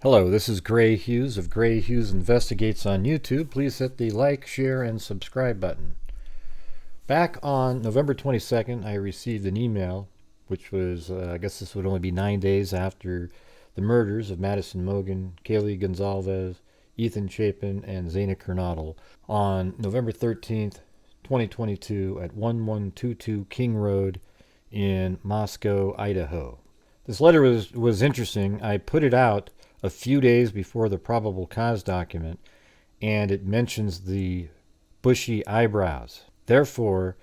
Hello, this is Gray Hughes of Gray Hughes Investigates on YouTube. Please hit the like, share, and subscribe button. Back on November 22nd, I received an email, which was, I guess this would only be 9 days after the murders of Madison Mogen, Kaylee Gonzalez, Ethan Chapin, and Zaina Kernodle on November 13th, 2022 at 1122 King Road in Moscow, Idaho. This letter was interesting. I put it out a few days before the probable cause document, and it mentions the bushy eyebrows. Therefore,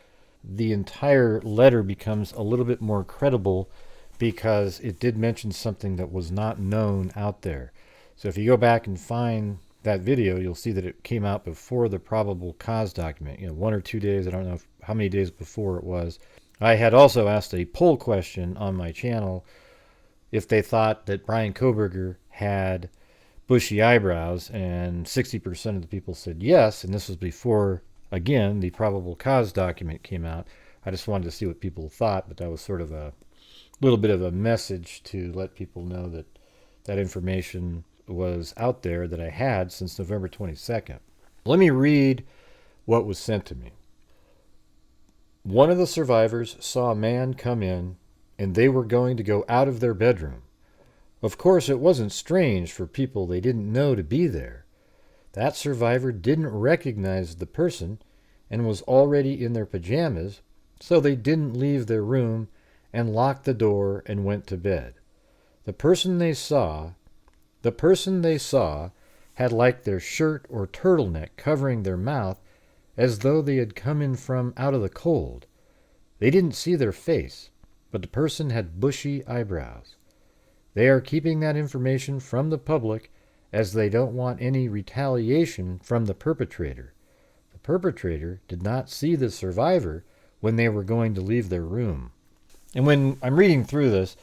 the entire letter becomes a little bit more credible because it did mention something that was not known out there. So if you go back and find that video, you'll see that it came out before the probable cause document, 1 or 2 days. I don't know how many days before it was. I had also asked a poll question on my channel if they thought that Brian Koberger had bushy eyebrows, and 60% of the people said yes, and this was before, again, the probable cause document came out. I just wanted to see what people thought, but that was sort of a little bit of a message to let people know that that information was out there that I had since November 22nd. Let me read what was sent to me. One of the survivors saw a man come in, and they were going to go out of their bedroom. Of course, it wasn't strange for people they didn't know to be there. That survivor didn't recognize the person and was already in their pajamas, so they didn't leave their room and locked the door and went to bed. The person they saw had like their shirt or turtleneck covering their mouth as though they had come in from out of the cold. They didn't see their face, but the person had bushy eyebrows. They are keeping that information from the public as they don't want any retaliation from the perpetrator. The perpetrator did not see the survivor when they were going to leave their room. And when I'm reading through this,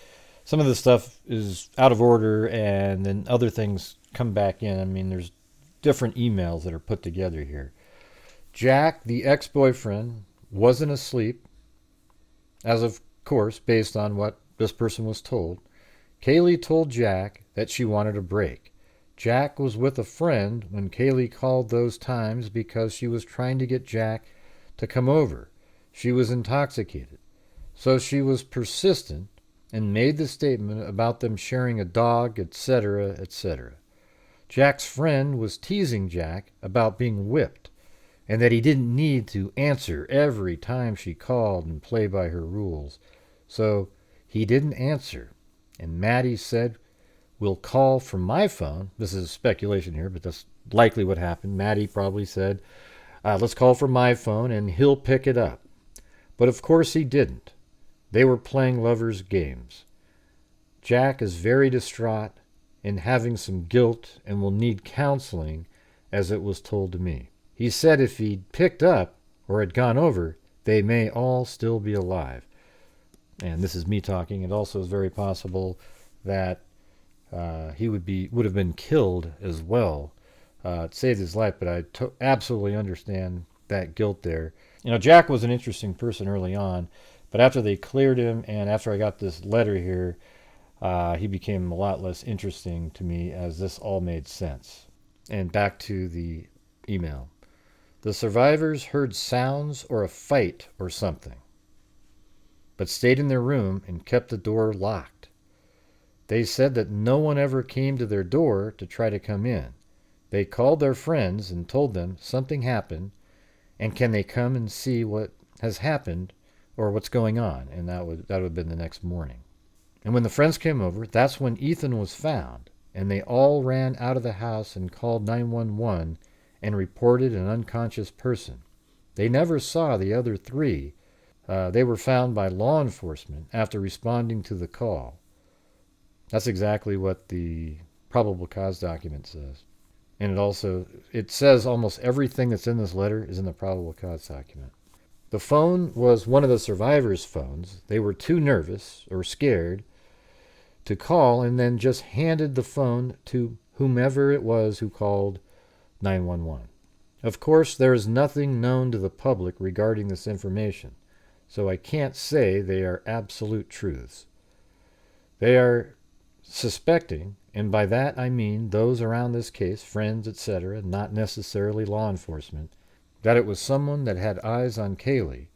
some of the stuff is out of order and then other things come back in. I mean, there's different emails that are put together here. Jack, the ex-boyfriend, wasn't asleep, as of course, based on what this person was told. Kaylee told Jack that she wanted a break. Jack was with a friend when Kaylee called those times because she was trying to get Jack to come over. She was intoxicated. So she was persistent and made the statement about them sharing a dog, etc., etc. Jack's friend was teasing Jack about being whipped and that he didn't need to answer every time she called and play by her rules. So he didn't answer. And Maddie said, "We'll call from my phone." This is speculation here, but that's likely what happened. Maddie probably said, "Let's call from my phone and he'll pick it up." But of course he didn't. They were playing lovers' games. Jack is very distraught and having some guilt and will need counseling, as it was told to me. He said if he'd picked up or had gone over, they may all still be alive. And this is me talking. It also is very possible that he would have been killed as well. It saved his life, but I absolutely understand that guilt there. Jack was an interesting person early on, but after they cleared him and after I got this letter here, he became a lot less interesting to me as this all made sense. And back to the email. The survivors heard sounds or a fight or something, but stayed in their room and kept the door locked. They said that no one ever came to their door to try to come in. They called their friends and told them something happened, and can they come and see what has happened or what's going on, and that would have been the next morning. And when the friends came over, that's when Ethan was found, and they all ran out of the house and called 911 and reported an unconscious person. They never saw the other three. They were found by law enforcement after responding to the call. That's exactly what the probable cause document says. And it says almost everything that's in this letter is in the probable cause document. The phone was one of the survivors' phones. They were too nervous or scared to call and then just handed the phone to whomever it was who called 911. Of course, there is nothing known to the public regarding this information, so I can't say they are absolute truths. They are suspecting and by that I mean those around this case, friends, etc., not necessarily law enforcement, that it was someone that had eyes on Kaylee,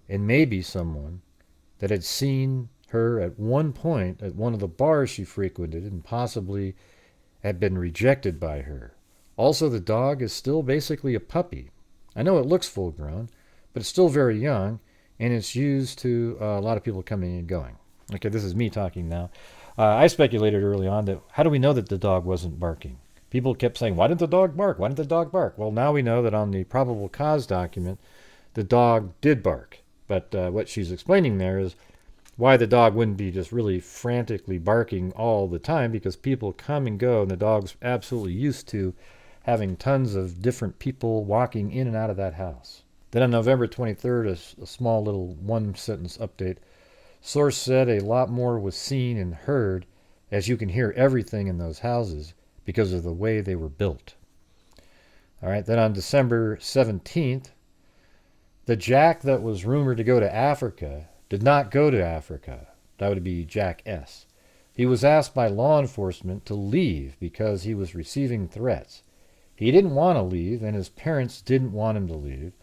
and maybe someone that had seen her at one point at one of the bars she frequented and possibly had been rejected by her. Also, the dog is still basically a puppy. I know it looks full grown, but it's still very young, and it's used to a lot of people coming and going. Okay, this is me talking now. I speculated early on that how do we know that the dog wasn't barking? People kept saying, why didn't the dog bark? Why didn't the dog bark? Well, now we know that on the probable cause document, the dog did bark. But what she's explaining there is why the dog wouldn't be just really frantically barking all the time, because people come and go, and the dog's absolutely used to having tons of different people walking in and out of that house. Then on November 23rd, a small little one-sentence update. Source said a lot more was seen and heard, as you can hear everything in those houses because of the way they were built. All right, then on December 17th, the Jack that was rumored to go to Africa did not go to Africa. That would be Jack S. He was asked by law enforcement to leave because he was receiving threats. He didn't want to leave, and his parents didn't want him to leave,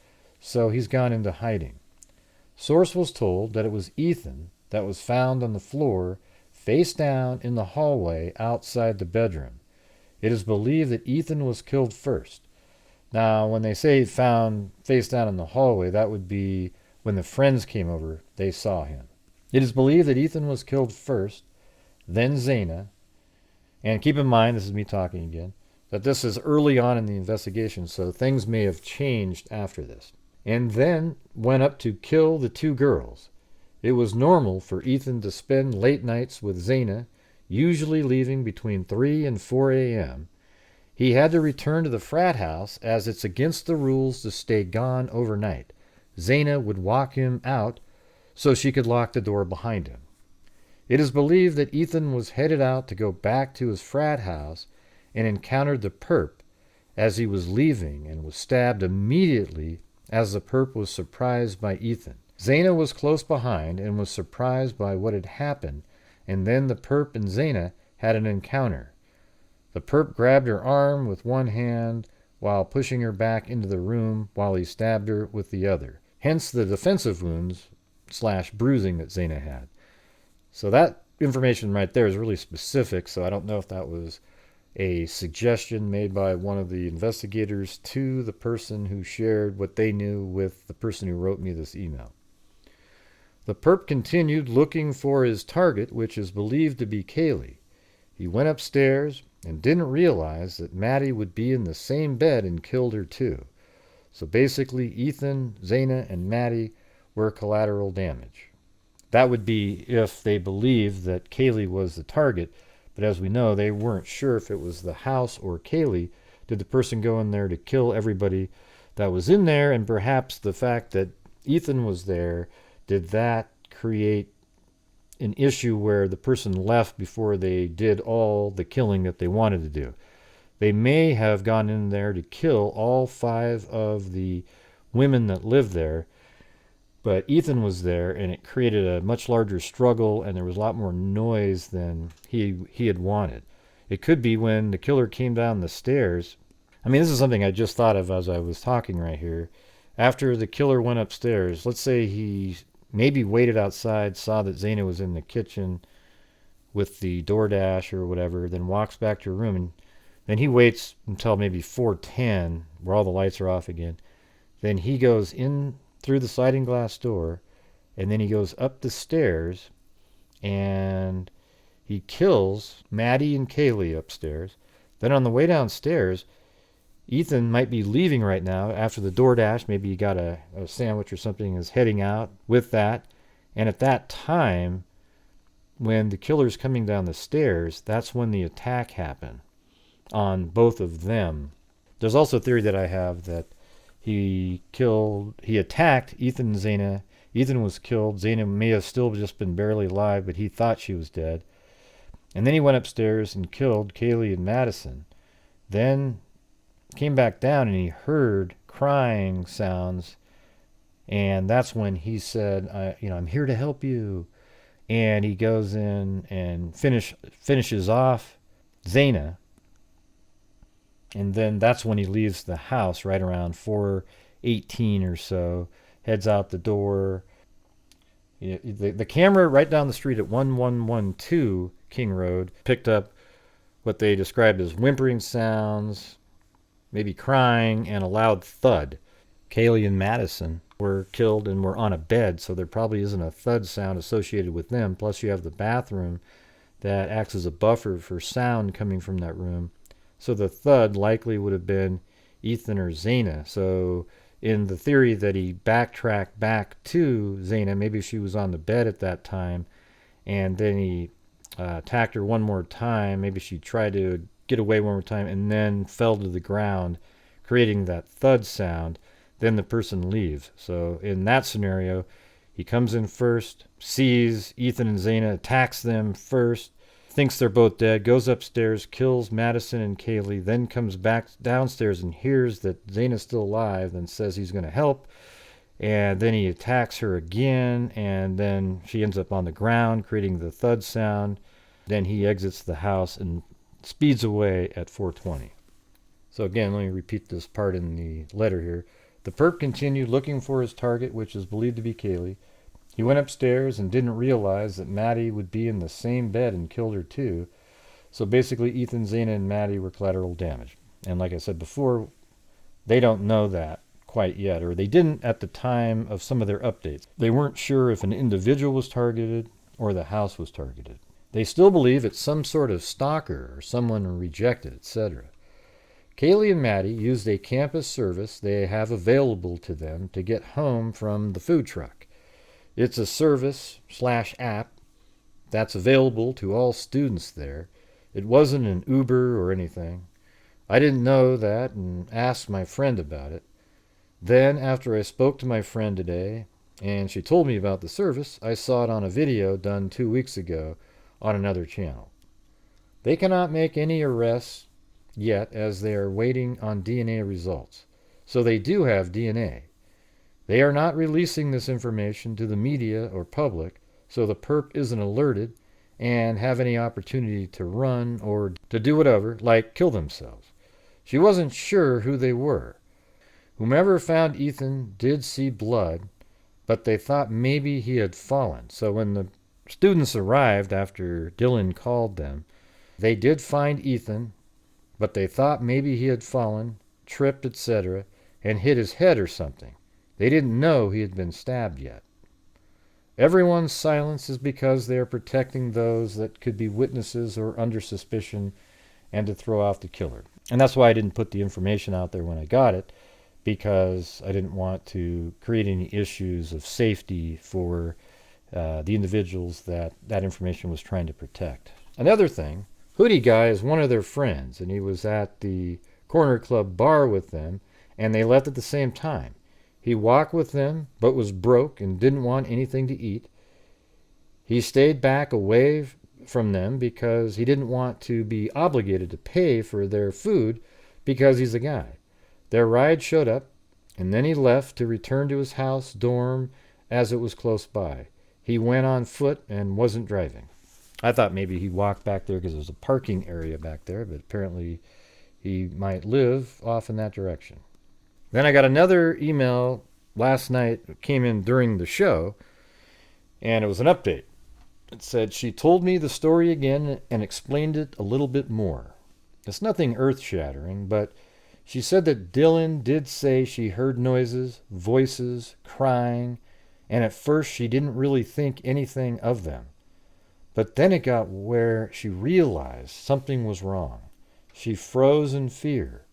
so he's gone into hiding. Source was told that it was Ethan that was found on the floor, face down in the hallway outside the bedroom. It is believed that Ethan was killed first. Now, when they say found face down in the hallway, that would be when the friends came over, they saw him. It is believed that Ethan was killed first, then Zaina. And keep in mind, this is me talking again, that this is early on in the investigation, so things may have changed after this. And then went up to kill the two girls. It was normal for Ethan to spend late nights with Zaina, usually leaving between 3 and 4 a.m. He had to return to the frat house as it's against the rules to stay gone overnight. Zaina would walk him out so she could lock the door behind him. It is believed that Ethan was headed out to go back to his frat house and encountered the perp as he was leaving and was stabbed immediately as the perp was surprised by Ethan. Zaina was close behind and was surprised by what had happened, and then the perp and Zaina had an encounter. The perp grabbed her arm with one hand while pushing her back into the room while he stabbed her with the other. Hence the defensive wounds / bruising that Zaina had. So that information right there is really specific, so I don't know if that was a suggestion made by one of the investigators to the person who shared what they knew with the person who wrote me this email. The perp continued looking for his target, which is believed to be Kaylee. He went upstairs and didn't realize that Maddie would be in the same bed and killed her too. So basically, Ethan, Zaina, and Maddie were collateral damage. That would be if they believed that Kaylee was the target, but as we know, they weren't sure if it was the house or Kaylee. Did the person go in there to kill everybody that was in there? And perhaps the fact that Ethan was there, did that create an issue where the person left before they did all the killing that they wanted to do? They may have gone in there to kill all 5 of the women that lived there, but Ethan was there, and it created a much larger struggle, and there was a lot more noise than he had wanted. It could be when the killer came down the stairs. I mean, this is something I just thought of as I was talking right here. After the killer went upstairs, let's say he maybe waited outside, saw that Zaina was in the kitchen with the DoorDash or whatever, then walks back to her room, and then he waits until maybe 4:10, where all the lights are off again. Then he goes in through the sliding glass door, and then he goes up the stairs, and he kills Maddie and Kaylee upstairs. Then on the way downstairs, Ethan might be leaving right now after the DoorDash. Maybe he got a sandwich or something, is heading out with that. And at that time, when the killer's coming down the stairs, that's when the attack happened on both of them. There's also a theory that I have that he attacked Ethan and Zaina. Ethan was killed. Zaina may have still just been barely alive, but he thought she was dead. And then he went upstairs and killed Kaylee and Madison. Then came back down and he heard crying sounds, and that's when he said, I'm here to help you. And he goes in and finishes off Zaina. And then that's when he leaves the house right around 4:18 or so, heads out the door. The camera right down the street at 1112 King Road picked up what they described as whimpering sounds, maybe crying, and a loud thud. Kaylee and Madison were killed and were on a bed, so there probably isn't a thud sound associated with them. Plus, you have the bathroom that acts as a buffer for sound coming from that room. So the thud likely would have been Ethan or Zaina. So in the theory that he backtracked back to Zaina, maybe she was on the bed at that time, and then he attacked her one more time. Maybe she tried to get away one more time and then fell to the ground, creating that thud sound. Then the person leaves. So in that scenario, he comes in first, sees Ethan and Zaina, attacks them first, thinks they're both dead, goes upstairs, kills Madison and Kaylee, then comes back downstairs and hears that Zaina's still alive, then says he's going to help, and then he attacks her again, and then she ends up on the ground, creating the thud sound. Then he exits the house and speeds away at 4:20. So again, let me repeat this part in the letter here. The perp continued looking for his target, which is believed to be Kaylee. He went upstairs and didn't realize that Maddie would be in the same bed and killed her too. So basically, Ethan, Zaina, and Maddie were collateral damage. And like I said before, they don't know that quite yet, or they didn't at the time of some of their updates. They weren't sure if an individual was targeted or the house was targeted. They still believe it's some sort of stalker or someone rejected, etc. Kaylee and Maddie used a campus service they have available to them to get home from the food truck. It's a service/app that's available to all students there. It wasn't an Uber or anything. I didn't know that and asked my friend about it. Then, after I spoke to my friend today and she told me about the service, I saw it on a video done 2 weeks ago on another channel. They cannot make any arrests yet as they are waiting on DNA results. So they do have DNA. They are not releasing this information to the media or public, so the perp isn't alerted and have any opportunity to run or to do whatever, like kill themselves. She wasn't sure who they were. Whomever found Ethan did see blood, but they thought maybe he had fallen. So when the students arrived after Dylan called them, they did find Ethan, but they thought maybe he had fallen, tripped, etc., and hit his head or something. They didn't know he had been stabbed yet. Everyone's silence is because they are protecting those that could be witnesses or under suspicion and to throw off the killer. And that's why I didn't put the information out there when I got it, because I didn't want to create any issues of safety for the individuals that information was trying to protect. Another thing, Hoodie Guy is one of their friends, and he was at the Corner Club bar with them, and they left at the same time. He walked with them, but was broke and didn't want anything to eat. He stayed back away from them because he didn't want to be obligated to pay for their food because he's a guy. Their ride showed up, and then he left to return to his house dorm as it was close by. He went on foot and wasn't driving. I thought maybe he walked back there because there's a parking area back there, but apparently he might live off in that direction. Then I got another email last night that came in during the show, and it was an update. It said, she told me the story again and explained it a little bit more. It's nothing earth-shattering, but she said that Dylan did say she heard noises, voices, crying, and at first she didn't really think anything of them. But then it got where she realized something was wrong. She froze in fear,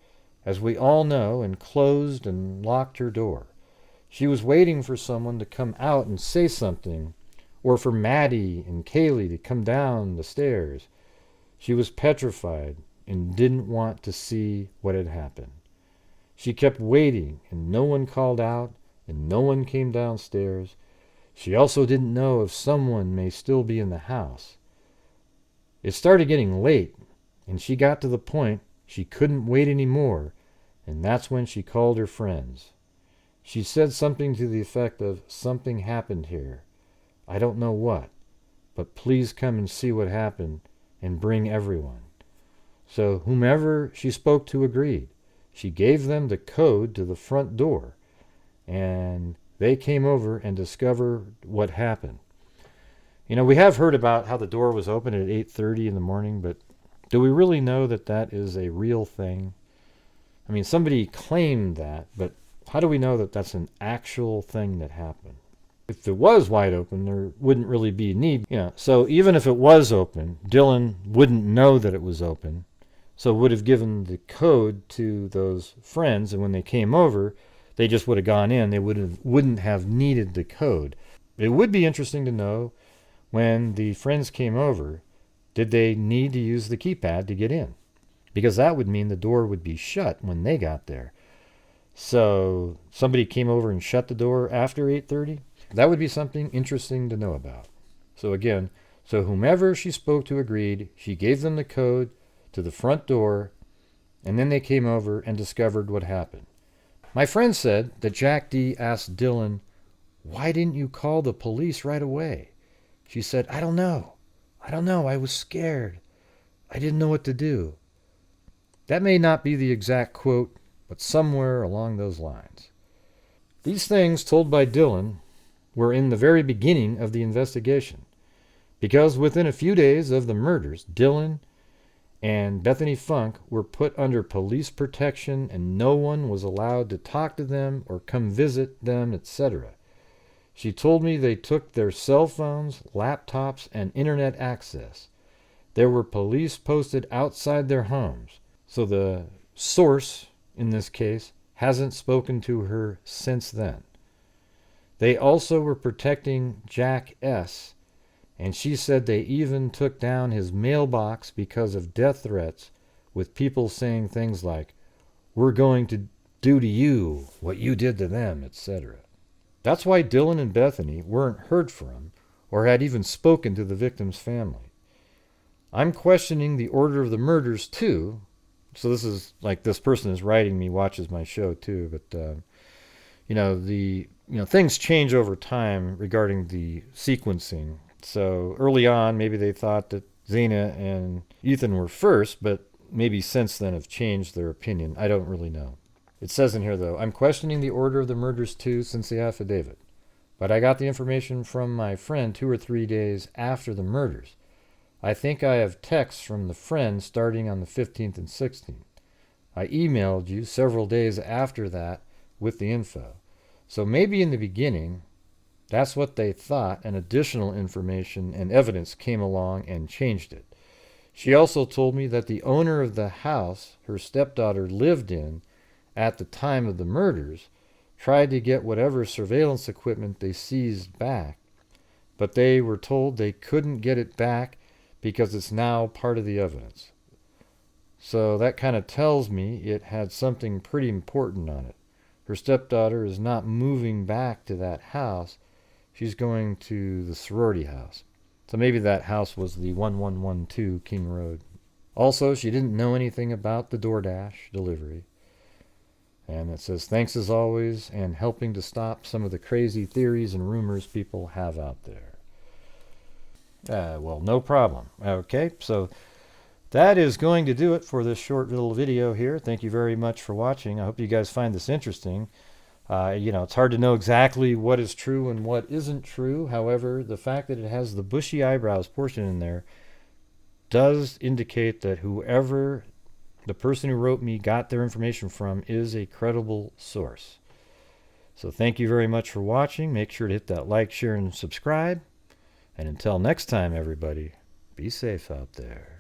as we all know, and closed and locked her door. She was waiting for someone to come out and say something, or for Maddie and Kaylee to come down the stairs. She was petrified and didn't want to see what had happened. She kept waiting, and no one called out, and no one came downstairs. She also didn't know if someone may still be in the house. It started getting late, and she got to the point she couldn't wait anymore, and that's when she called her friends. She said something to the effect of, something happened here. I don't know what, but please come and see what happened and bring everyone. So whomever she spoke to agreed. She gave them the code to the front door, and they came over and discovered what happened. You know, we have heard about how the door was open at 8:30 in the morning, but do we really know that that is a real thing? I mean, somebody claimed that, but how do we know that that's an actual thing that happened? If it was wide open, there wouldn't really be need. You know, so even if it was open, Dylan wouldn't know that it was open, so would have given the code to those friends, and when they came over, they just would have gone in. They wouldn't have needed the code. It would be interesting to know, when the friends came over, did they need to use the keypad to get in? Because that would mean the door would be shut when they got there. So somebody came over and shut the door after 8:30? That would be something interesting to know about. So again, so whomever she spoke to agreed. She gave them the code to the front door, and then they came over and discovered what happened. My friend said that Jack D asked Dylan, "Why didn't you call the police right away?" She said, I don't know. I was scared. I didn't know what to do." That may not be the exact quote, but somewhere along those lines. These things told by Dylan were in the very beginning of the investigation, because within a few days of the murders, Dylan and Bethany Funk were put under police protection, and no one was allowed to talk to them or come visit them, etc. She told me they took their cell phones, laptops, and internet access. There were police posted outside their homes, so the source, in this case, hasn't spoken to her since then. They also were protecting Jack S., and she said they even took down his mailbox because of death threats, with people saying things like, "We're going to do to you what you did to them," etc. That's why Dylan and Bethany weren't heard from or had even spoken to the victim's family. I'm questioning the order of the murders too. So this is like, this person is writing me watches my show too, but things change over time regarding the sequencing. So early on, maybe they thought that Zena and Ethan were first, but maybe since then have changed their opinion. I don't really know. It says in here, though, I'm questioning the order of the murders too since the affidavit. But I got the information from my friend 2 or 3 days after the murders. I think I have texts from the friend starting on the 15th and 16th. I emailed you several days after that with the info. So maybe in the beginning, that's what they thought, and additional information and evidence came along and changed it. She also told me that the owner of the house her stepdaughter lived in at the time of the murders tried to get whatever surveillance equipment they seized back, but they were told they couldn't get it back because it's now part of the evidence. So that kind of tells me it had something pretty important on it. Her stepdaughter is not moving back to that house. She's going to the sorority house. So maybe that house was the 1112 King Road. Also, she didn't know anything about the DoorDash delivery. And it says, thanks as always, and helping to stop some of the crazy theories and rumors people have out there. Well, no problem. Okay, so that is going to do it for this short little video here. Thank you very much for watching. I hope you guys find this interesting. It's hard to know exactly what is true and what isn't true. However, the fact that it has the bushy eyebrows portion in there does indicate that whoever the person who wrote me got their information from is a credible source. So thank you very much for watching. Make sure to hit that like, share, and subscribe. And until next time, everybody, be safe out there.